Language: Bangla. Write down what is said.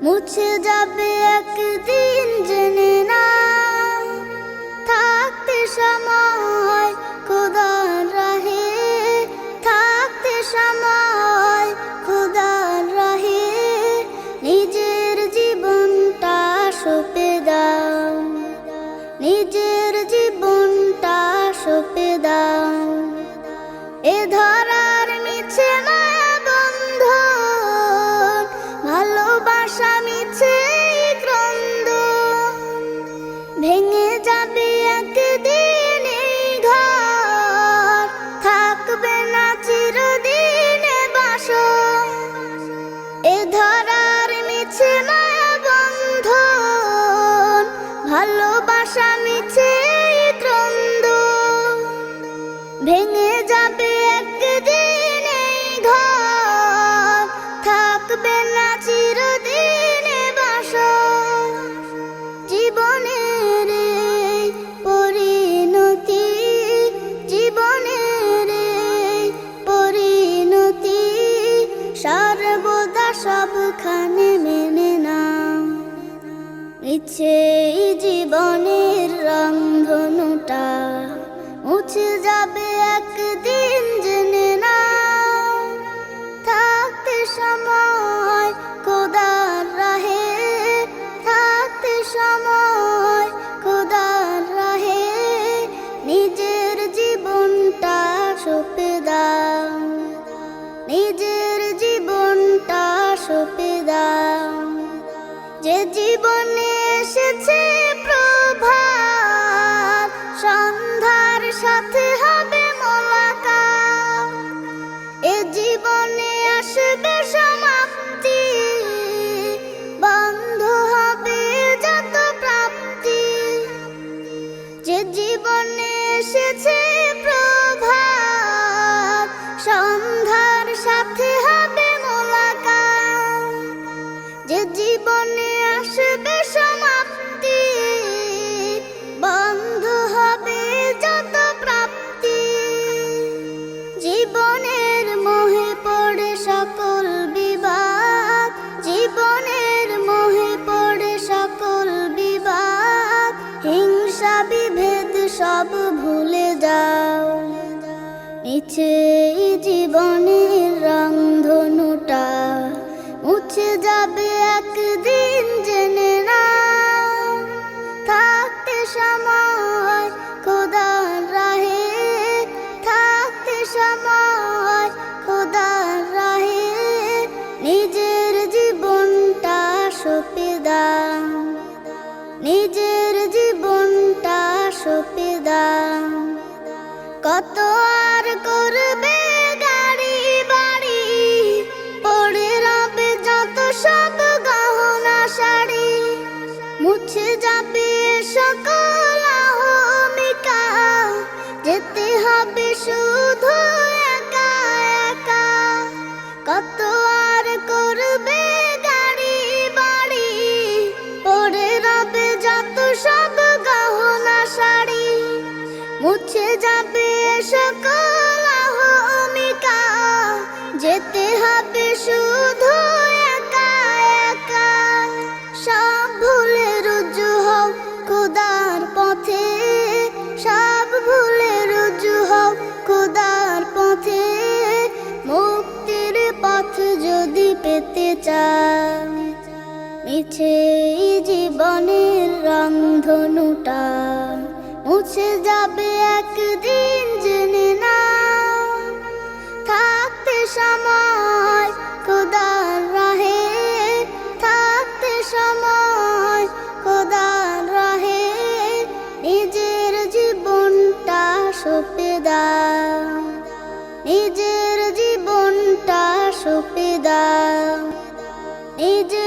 মুছে যাবে একদিন জেনে না থাকতে সময় খোদার রাহে, থাকতে সময় খোদার রাহে নিজের জীবনটা সঁপে দাও, নিজের জীবনটা সঁপে দাও। এ ধরার মিছে মায়া বন্ধন, ভালোবাসা মিছে ক্রন্দন, ভেঙে যাবে একদিন এই ঘর, থাকবে না চিরদিনে বাসর। এ ধরার মিছে মায়া বন্ধন, ভালোবাসা মিছে ক্রন্দন, ভেঙে যাবে একদিন এই ঘর, থাকবে না চিরদিনে বাসর। জীবনের এই পরিণতি, জীবনের এই পরিণতি সর্বদা সবখানে মেনে নাও। ইচ্ছে জীবনের রংধনুটা মুছে যাবে একদিন জেনে নাও, থাকতে সময় খোদার রাহে, থাকতে সময় খোদার রাহে নিজের জীবনটা সঁপে দাও, নিজের জীবনটা সঁপে দাও। যে জীবনে এসেছে প্রভাত, সন্ধ্যার সাথে হবে মোলাকাত। এ জীবনে আসবে সমাপ্তি, বন্ধ হবে যত প্রাপ্তি। যে জীবনে এসেছে প্রভাত, সন্ধ্যার সাথে হবে মোলাকাত। যে জীবনে আসবে সমাপ্তি, বন্ধ হবে যত প্রাপ্তি। জীবনের মোহে পড়ে সকল বিবাদ, জীবনের মোহে পড়ে সকল বিবাদ, হিংসা বিভেদ সব ভুলে যাও। মিছে জীবনের রংধনুটা মুছে যাবে একদিন জেনে নাও, থাকতে সময় খোদার রাহে, থাকতে সময় খোদার রাহে নিজের জীবনটা সঁপে দাও, নিজের জীবনটা সঁপে দাও। কত আর করবে গাড়ি বাড়ি, পড়ে রবে যত সব গহনা শাড়ি, মুছে যাবে সকল অহমিকা, যেতে হবে শুধু একা একা। কত আর করবে গাড়ি বাড়ি, পড়ে রবে যত সব গহনা শাড়ি, মুছে যাবে সকল অহমিকা, যেতে হবে শুধু একা একা। সব ভুলে রুজু হও খোদার পথে, সব ভুলে রুজু হও খোদার পথে, মুক্তির পথ যদি পেতে চাও। মিছে জীবনের রংধনুটা মুছে যাবে একদিন জেনে নাও, থাকতে সময় খোদার রাহে, থাকতে সময় খোদার রাহে নিজের জীবনটা সঁপে দাও, নিজের জীবনটা সঁপে দাও, নিজের